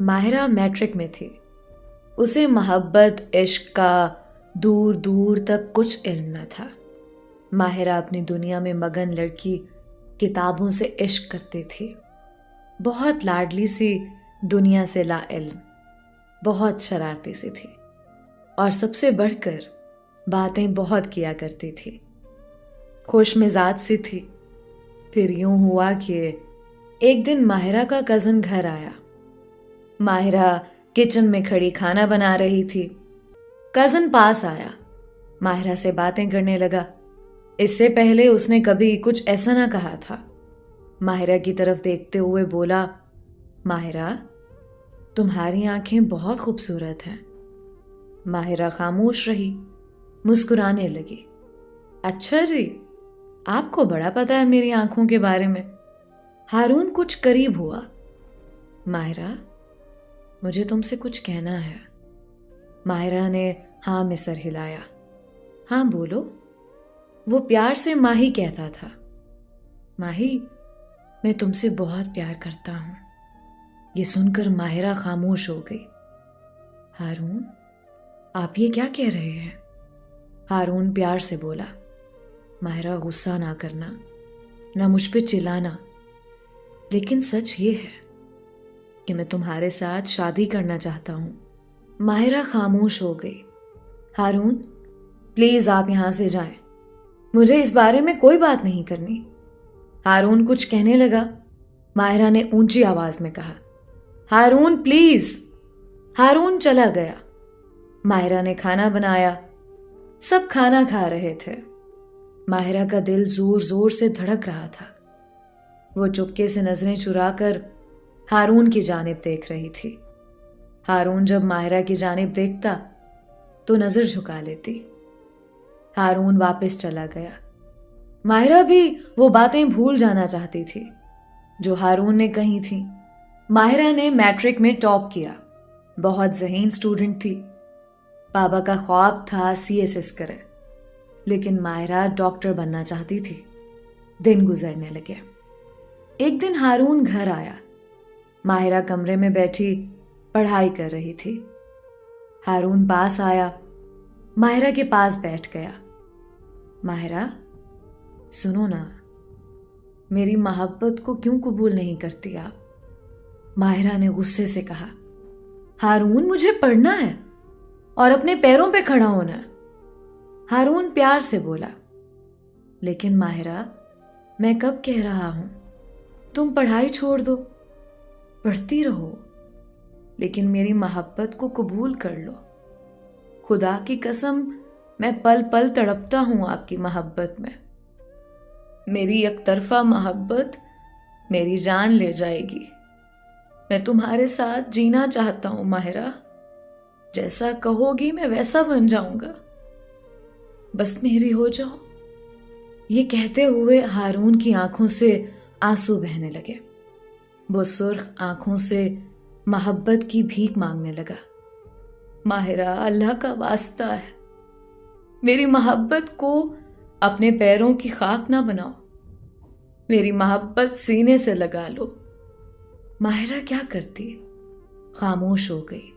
Mahira matric में थी। उसे मोहब्बत इश्क का दूर दूर तक कुछ इल्म न था। माहिरा अपनी दुनिया में मगन लड़की किताबों से इश्क करती थी। बहुत लाडली सी, दुनिया से ला इल्म, बहुत शरारती सी थी और सबसे बढ़कर बातें बहुत किया करती थी। खुश मिजाज सी थी। फिर यूं हुआ कि एक दिन माहिरा का कज़न घर आया। माहिरा किचन में खड़ी खाना बना रही थी। कज़न पास आया, माहिरा से बातें करने लगा। इससे पहले उसने कभी कुछ ऐसा ना कहा था। माहिरा की तरफ देखते हुए बोला, माहिरा, तुम्हारी आंखें बहुत खूबसूरत हैं। माहिरा खामोश रही, मुस्कुराने लगी। अच्छा जी, आपको बड़ा पता है मेरी आंखों के बारे में। हारून कुछ करीब हुआ। माहिरा, मुझे तुमसे कुछ कहना है। माहिरा ने हाँ में सर हिलाया। हाँ बोलो। वो प्यार से माही कहता था। माही, मैं तुमसे बहुत प्यार करता हूं। ये सुनकर माहिरा खामोश हो गई। हारून, आप ये क्या कह रहे हैं? हारून प्यार से बोला। माहिरा, गुस्सा ना करना, ना मुझ पे चिल्लाना, लेकिन सच ये है कि मैं तुम्हारे साथ शादी करना चाहता हूं। माहिरा खामोश हो गई। हारून, प्लीज आप यहां से जाएं। मुझे इस बारे में कोई बात नहीं करनी। हारून कुछ कहने लगा। माहिरा ने ऊंची आवाज में कहा, हारून प्लीज। हारून चला गया। माहिरा ने खाना बनाया। सब खाना खा रहे थे। माहिरा का दिल जोर जोर से धड़क रहा था। वो चुपके से नजरें चुराकर हारून की जानिब देख रही थी। हारून जब माहिरा की जानिब देखता तो नजर झुका लेती। हारून वापस चला गया। माहिरा भी वो बातें भूल जाना चाहती थी जो हारून ने कही थी। माहिरा ने मैट्रिक में टॉप किया। बहुत ज़हीन स्टूडेंट थी। पापा का ख्वाब था CSS करे, लेकिन माहिरा डॉक्टर बनना चाहती थी। दिन गुजरने लगे। एक दिन हारून घर आया। माहिरा कमरे में बैठी पढ़ाई कर रही थी। हारून पास आया, माहिरा के पास बैठ गया। माहिरा, सुनो ना, मेरी मोहब्बत को क्यों कबूल नहीं करती आप? माहिरा ने गुस्से से कहा। हारून, मुझे पढ़ना है और अपने पैरों पे खड़ा होना है। हारून प्यार से बोला। लेकिन माहिरा, मैं कब कह रहा हूं तुम पढ़ाई छोड़ दो? पढ़ती रहो, लेकिन मेरी मोहब्बत को कबूल कर लो। खुदा की कसम, मैं पल पल तड़पता हूं आपकी मोहब्बत में। मेरी एकतरफा मोहब्बत मेरी जान ले जाएगी। मैं तुम्हारे साथ जीना चाहता हूं माहिरा। जैसा कहोगी मैं वैसा बन जाऊंगा। बस मेरी हो जाओ। ये कहते हुए हारून की आंखों से आंसू बहने लगे। वो सुर्ख आंखों से मोहब्बत की भीख मांगने लगा। माहिरा, अल्लाह का वास्ता है, मेरी मोहब्बत को अपने पैरों की खाक ना बनाओ। मेरी मोहब्बत सीने से लगा लो। माहिरा क्या करती? खामोश हो गई।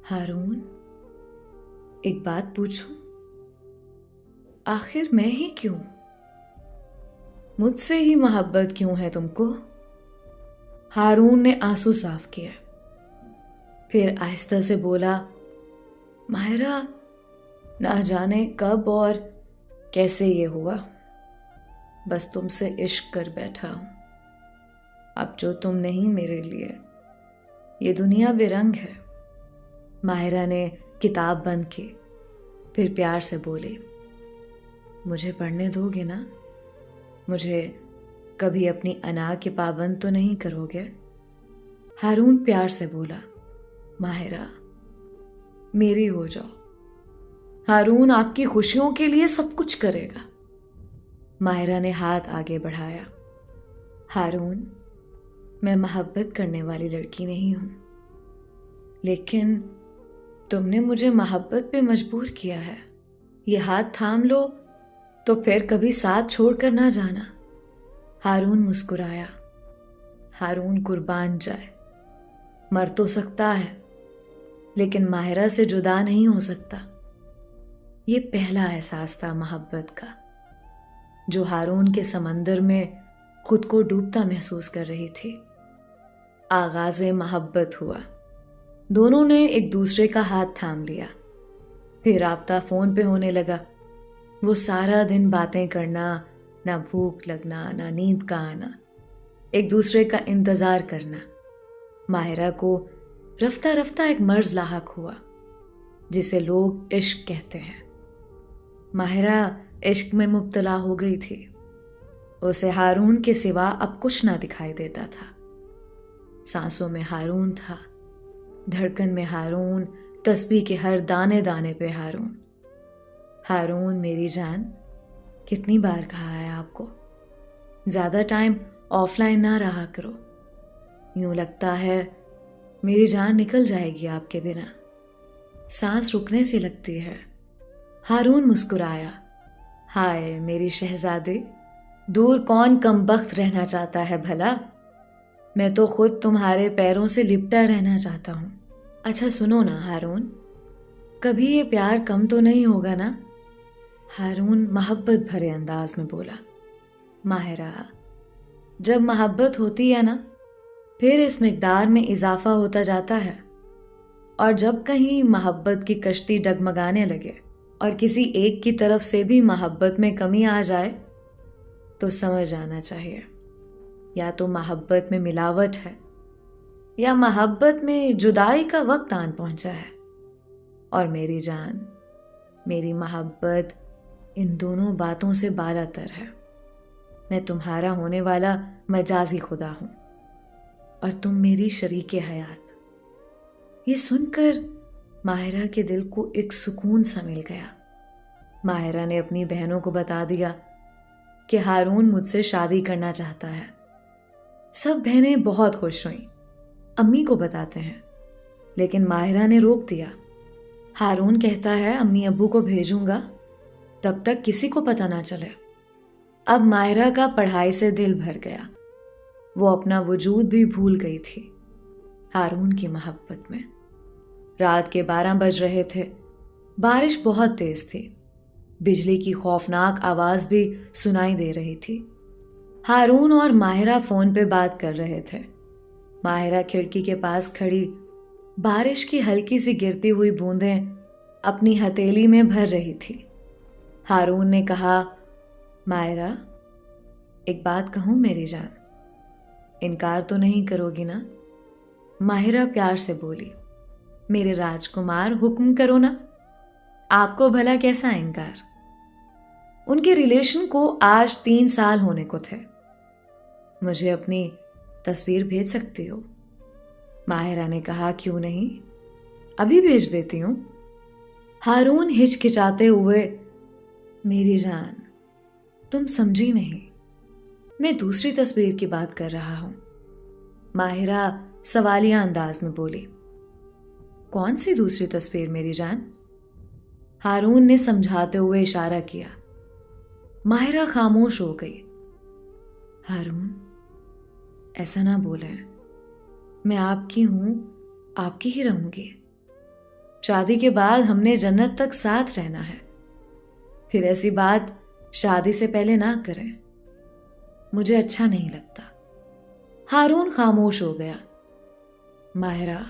हारून, एक बात पूछूं? आखिर मैं ही क्यों? मुझसे ही मोहब्बत क्यों है तुमको? हारून ने आंसू साफ किया। फिर आहिस्ता से बोला, माहिरा, ना जाने कब और कैसे ये हुआ, बस तुमसे इश्क कर बैठा हूं। अब जो तुम नहीं मेरे लिए, ये दुनिया बेरंग है। माहिरा ने किताब बंद की। फिर प्यार से बोली, मुझे पढ़ने दोगे ना? मुझे कभी अपनी अना के पाबंद तो नहीं करोगे? हारून प्यार से बोला, माहिरा, मेरी हो जाओ। हारून आपकी खुशियों के लिए सब कुछ करेगा। माहिरा ने हाथ आगे बढ़ाया। हारून, मैं मोहब्बत करने वाली लड़की नहीं हूं, लेकिन तुमने मुझे मोहब्बत पे मजबूर किया है। ये हाथ थाम लो तो फिर कभी साथ छोड़कर ना जाना। हारून मुस्कुराया। हारून कुर्बान जाए, मर तो सकता है, लेकिन माहिरा से जुदा नहीं हो सकता। ये पहला एहसास था मोहब्बत का, जो हारून के समंदर में खुद को डूबता महसूस कर रही थी। आगाज़े मोहब्बत हुआ। दोनों ने एक दूसरे का हाथ थाम लिया। फिर राब्ता फ़ोन पे होने लगा। वो सारा दिन बातें करना, ना भूख लगना, ना नींद का आना, एक दूसरे का इंतज़ार करना। माहिरा को रफ्ता रफ्ता एक मर्ज लाहक हुआ, जिसे लोग इश्क कहते हैं। माहिरा इश्क में मुब्तला हो गई थी। उसे हारून के सिवा अब कुछ ना दिखाई देता था। सांसों में हारून था, धड़कन में हारून, तस्बीह के हर दाने दाने पे हारून। हारून मेरी जान, कितनी बार कहा है आपको, ज़्यादा टाइम ऑफलाइन ना रहा करो। यूं लगता है मेरी जान निकल जाएगी आपके बिना, सांस रुकने सी लगती है। हारून मुस्कुराया। हाय मेरी शहजादी, दूर कौन कमबख्त रहना चाहता है भला। मैं तो खुद तुम्हारे पैरों से लिपटा रहना चाहता हूँ। अच्छा सुनो ना हारून, कभी ये प्यार कम तो नहीं होगा ना? हारून मोहब्बत भरे अंदाज में बोला। माहिरा, जब मोहब्बत होती है ना, फिर इस मिकदार में इजाफा होता जाता है। और जब कहीं मोहब्बत की कश्ती डगमगाने लगे और किसी एक की तरफ से भी मोहब्बत में कमी आ जाए, तो समझ जाना चाहिए या तो मोहब्बत में मिलावट है, या मोहब्बत में जुदाई का वक्त आन पहुंचा है। और मेरी जान, मेरी मोहब्बत इन दोनों बातों से बालातर है। मैं तुम्हारा होने वाला मजाजी खुदा हूं और तुम मेरी शरीके हयात। ये सुनकर माहिरा के दिल को एक सुकून सा मिल गया। माहिरा ने अपनी बहनों को बता दिया कि हारून मुझसे शादी करना चाहता है। सब बहनें बहुत खुश हुईं। अम्मी को बताते हैं, लेकिन माहिरा ने रोक दिया। हारून कहता है अम्मी अब्बू को भेजूंगा, तब तक किसी को पता ना चले। अब माहिरा का पढ़ाई से दिल भर गया। वो अपना वजूद भी भूल गई थी हारून की मोहब्बत में। रात के 12 बज रहे थे। बारिश बहुत तेज थी। बिजली की खौफनाक आवाज भी सुनाई दे रही थी। हारून और माहिरा फोन पे बात कर रहे थे। माहिरा खिड़की के पास खड़ी बारिश की हल्की सी गिरती हुई बूंदें अपनी हथेली में भर रही थी। हारून ने कहा, माहिरा, एक बात कहूं मेरी जान, इनकार तो नहीं करोगी ना? माहिरा प्यार से बोली, मेरे राजकुमार हुक्म करो ना, आपको भला कैसा इनकार। उनके रिलेशन को आज 3 साल होने को थे। मुझे अपनी तस्वीर भेज सकती हो? माहिरा ने कहा, क्यों नहीं, अभी भेज देती हूं। हारून हिचकिचाते हुए, मेरी जान, तुम समझी नहीं, मैं दूसरी तस्वीर की बात कर रहा हूं। माहिरा सवालिया अंदाज में बोली, कौन सी दूसरी तस्वीर मेरी जान? हारून ने समझाते हुए इशारा किया। माहिरा खामोश हो गई। हारून, ऐसा ना बोले, मैं आपकी हूं, आपकी ही रहूंगी। शादी के बाद हमने जन्नत तक साथ रहना है। फिर ऐसी बात शादी से पहले ना करें, मुझे अच्छा नहीं लगता। हारून खामोश हो गया। माहिरा,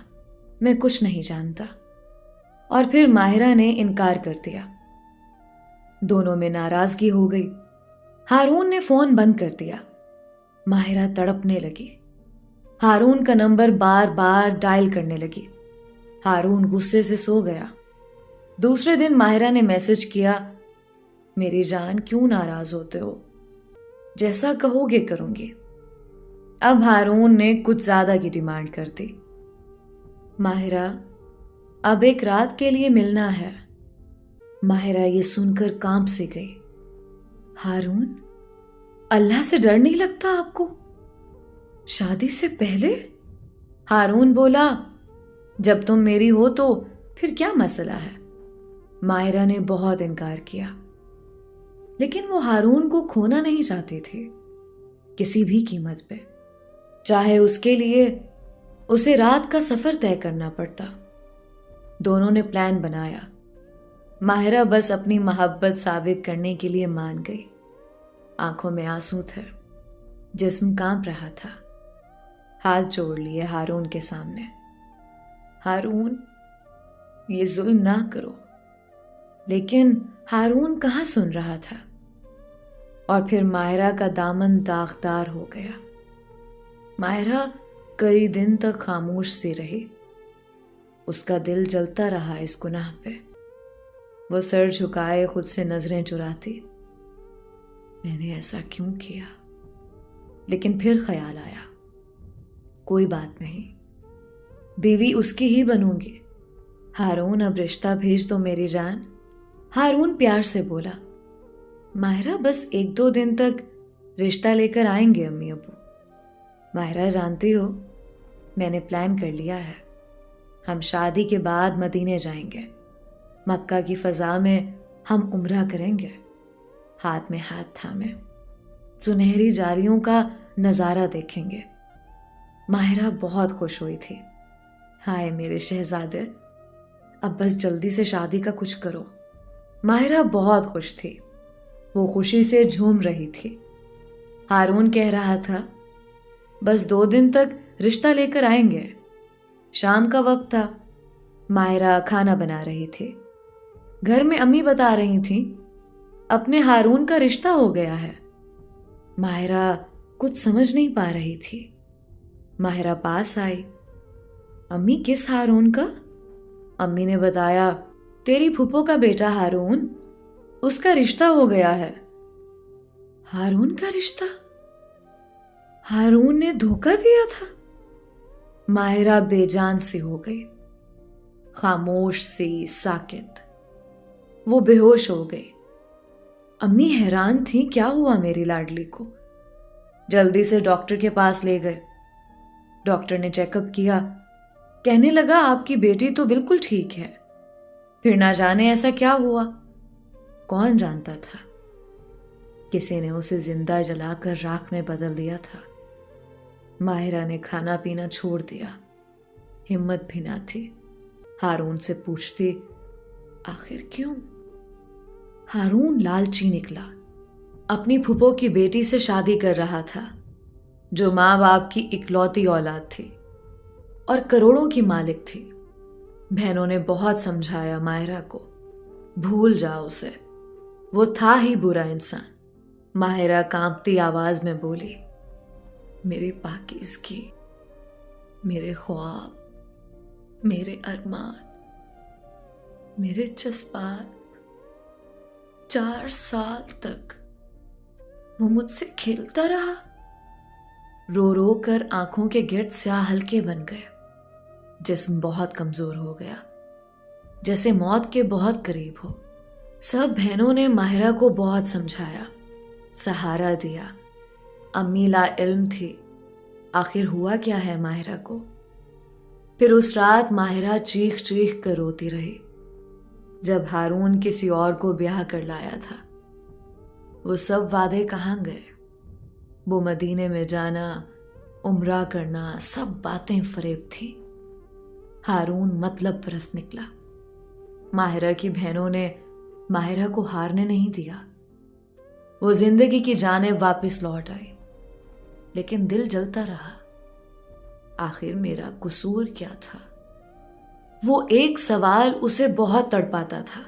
मैं कुछ नहीं जानता। और फिर माहिरा ने इनकार कर दिया। दोनों में नाराजगी हो गई। हारून ने फोन बंद कर दिया। माहिरा तड़पने लगी। हारून का नंबर बार बार डायल करने लगी। हारून गुस्से से सो गया। दूसरे दिन माहिरा ने मैसेज किया, मेरी जान, क्यों नाराज होते हो? जैसा कहोगे करूंगी। अब हारून ने कुछ ज्यादा की डिमांड कर दी। माहिरा, अब एक रात के लिए मिलना है। माहिरा ये सुनकर कांप सी गई। हारून, अल्लाह से डर नहीं लगता आपको? शादी से पहले? हारून बोला, जब तुम मेरी हो तो फिर क्या मसला है? माहिरा ने बहुत इनकार किया, लेकिन वो हारून को खोना नहीं चाहती थी, किसी भी कीमत पे, चाहे उसके लिए उसे रात का सफर तय करना पड़ता। दोनों ने प्लान बनाया। माहिरा बस अपनी मोहब्बत साबित करने के लिए मान गई। आंखों में आंसू थे, जिस्म कांप रहा था। हाथ जोड़ लिए हारून के सामने। हारून, ये जुल्म ना करो। लेकिन हारून कहाँ सुन रहा था। और फिर माहिरा का दामन दागदार हो गया। माहिरा कई दिन तक खामोश सी रही। उसका दिल जलता रहा इस गुनाह पे। वो सर झुकाए खुद से नजरें चुराती। मैंने ऐसा क्यों किया? लेकिन फिर ख्याल आया, कोई बात नहीं, बीवी उसकी ही बनूंगी। हारून, अब रिश्ता भेज दो मेरी जान। हारून प्यार से बोला। माहिरा, बस 1-2 दिन तक रिश्ता लेकर आएंगे अम्मी अब्बू। माहिरा, जानती हो, मैंने प्लान कर लिया है। हम शादी के बाद मदीने जाएंगे। मक्का की फजा में हम उम्रा करेंगे, हाथ में हाथ थामे। सुनहरी जालियों का नजारा देखेंगे। माहिरा बहुत खुश हुई थी। हाय मेरे शहजादे, अब बस जल्दी से शादी का कुछ करो। माहिरा बहुत खुश थी। वो खुशी से झूम रही थी। हारून कह रहा था, बस 2 दिन तक रिश्ता लेकर आएंगे। शाम का वक्त था। माहिरा खाना बना रही थी। घर में अम्मी बता रही थी, अपने हारून का रिश्ता हो गया है। माहिरा कुछ समझ नहीं पा रही थी। माहिरा पास आई। अम्मी, किस हारून का? अम्मी ने बताया, तेरी फूफो का बेटा हारून, उसका रिश्ता हो गया है। हारून का रिश्ता? हारून ने धोखा दिया था? माहिरा बेजान सी हो गई, खामोश सी, साकित। वो बेहोश हो गई। अम्मी हैरान थी, क्या हुआ मेरी लाडली को? जल्दी से डॉक्टर के पास ले गए। डॉक्टर ने चेकअप किया। कहने लगा, आपकी बेटी तो बिल्कुल ठीक है। फिर ना जाने ऐसा क्या हुआ। कौन जानता था, किसी ने उसे जिंदा जलाकर राख में बदल दिया था। माहिरा ने खाना पीना छोड़ दिया। हिम्मत भी ना थी हारून से पूछती, आखिर क्यों? हारून लालची निकला। अपनी फूफो की बेटी से शादी कर रहा था, जो माँ बाप की इकलौती औलाद थी और करोड़ों की मालिक थी। बहनों ने बहुत समझाया माहिरा को, भूल जाओ उसे, वो था ही बुरा इंसान। माहिरा कांपती आवाज में बोली, मेरी पाकीज़गी, मेरे ख्वाब, मेरे अरमान, मेरे जज्बात, 4 साल तक वो मुझसे खेलता रहा। रो रो कर आंखों के गिर्द स्याह हल्के बन गए। जिस्म बहुत कमजोर हो गया, जैसे मौत के बहुत करीब हो। सब बहनों ने माहिरा को बहुत समझाया, सहारा दिया। अम्मी ला इल्म थी, आखिर हुआ क्या है माहिरा को। फिर उस रात माहिरा चीख चीख कर रोती रही। जब हारून किसी और को ब्याह कर लाया था, वो सब वादे कहाँ गए? वो मदीने में जाना, उम्रा करना, सब बातें फरेब थी। हारून मतलब परस्त निकला। माहिरा की बहनों ने माहिरा को हारने नहीं दिया। वो जिंदगी की जानिब वापस लौट आई, लेकिन दिल जलता रहा। आखिर मेरा कसूर क्या था? वो एक सवाल उसे बहुत तड़पाता था।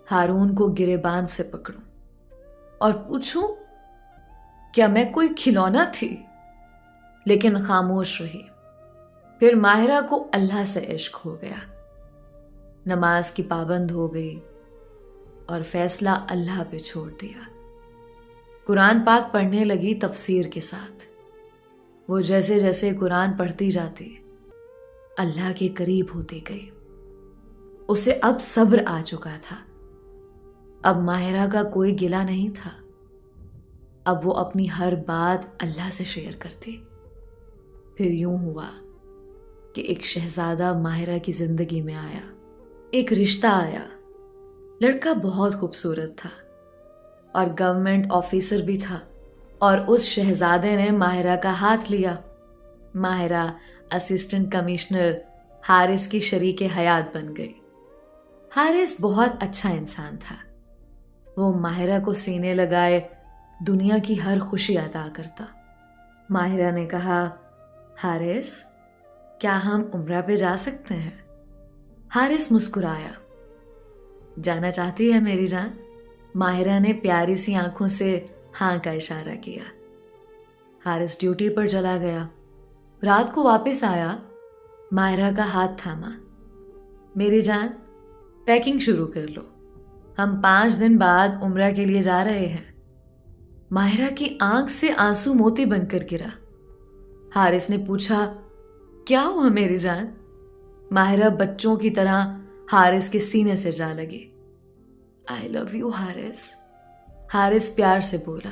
हारून को गिरेबान से पकड़ूं और पूछूं, क्या मैं कोई खिलौना थी? लेकिन खामोश रही। फिर माहिरा को अल्लाह से इश्क हो गया। नमाज की पाबंद हो गई और फैसला अल्लाह पे छोड़ दिया। कुरान पाक पढ़ने लगी तफसीर के साथ। वो जैसे जैसे कुरान पढ़ती जाती, अल्लाह के करीब होती गई। उसे अब सब्र आ चुका था। अब माहिरा का कोई गिला नहीं था। अब वो अपनी हर बात अल्लाह से शेयर करती। फिर यूं हुआ कि एक शहजादा माहिरा की जिंदगी में आया। एक रिश्ता आया। लड़का बहुत खूबसूरत था और गवर्नमेंट ऑफिसर भी था। और उस शहजादे ने माहिरा का हाथ लिया। माहिरा असिस्टेंट कमिश्नर हारिस की शरीके हयात बन गई। हारिस बहुत अच्छा इंसान था। वो माहिरा को सीने लगाए दुनिया की हर खुशी अदा करता। माहिरा ने कहा, हारिस, क्या हम उम्रा पे जा सकते हैं? हारिस मुस्कुराया। जाना चाहती है मेरी जान? माहिरा ने प्यारी सी आंखों से हाँ का इशारा किया। हारिस ड्यूटी पर चला गया। रात को वापस आया, माहिरा का हाथ थामा। मेरी जान, पैकिंग शुरू कर लो, हम 5 दिन बाद उम्रा के लिए जा रहे हैं। माहिरा की आंख से आंसू मोती बनकर गिरा। हारिस ने पूछा, क्या हुआ मेरी जान? माहिरा बच्चों की तरह हारिस के सीने से जा लगी। I love you Haris. Haris प्यार से बोला।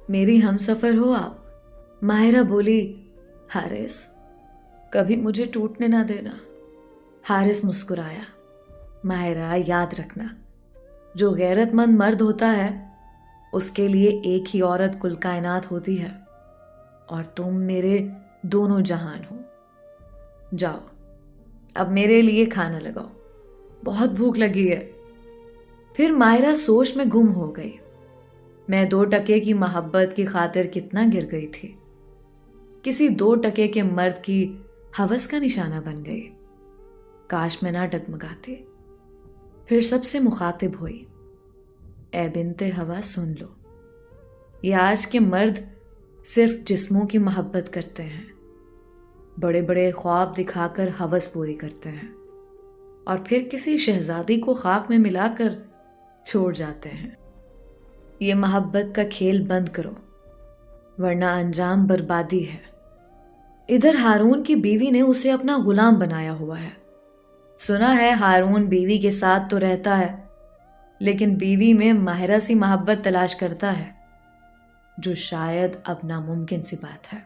मेरी हमसफर हो आप। माहिरा बोली, हारिस, कभी मुझे टूटने ना देना। हारिस मुस्कुराया। माहिरा, याद रखना, जो गैरतमंद मर्द होता है उसके लिए एक ही औरत कुल कायनात होती है, और तुम मेरे दोनों जहान हो। जाओ, अब मेरे लिए खाना लगाओ, बहुत भूख लगी है। फिर माहिरा सोच में गुम हो गई। मैं 2 टके की मोहब्बत की खातिर कितना गिर गई थी। किसी 2 टके के मर्द की हवस का निशाना बन गई। काश मैं ना डगमगाती। फिर सबसे मुखातिब हुई, ए बिन्ते हवा, सुन लो, ये आज के मर्द सिर्फ जिस्मों की मोहब्बत करते हैं, बड़े बड़े ख्वाब दिखाकर हवस पूरी करते हैं और फिर किसी शहजादी को खाक में मिलाकर छोड़ जाते हैं। ये मोहब्बत का खेल बंद करो, वरना अंजाम बर्बादी है। इधर हारून की बीवी ने उसे अपना गुलाम बनाया हुआ है। सुना है हारून बीवी के साथ तो रहता है, लेकिन बीवी में माहिरा सी मोहब्बत तलाश करता है, जो शायद अब नामुमकिन सी बात है।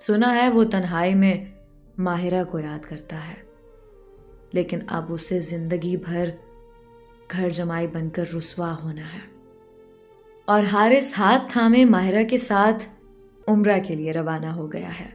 सुना है वो तन्हाई में माहिरा को याद करता है, लेकिन अब उसे जिंदगी भर घर जमाई बनकर रुसवा होना है। और हारिस हाथ थामे माहिरा के साथ उम्रा के लिए रवाना हो गया है।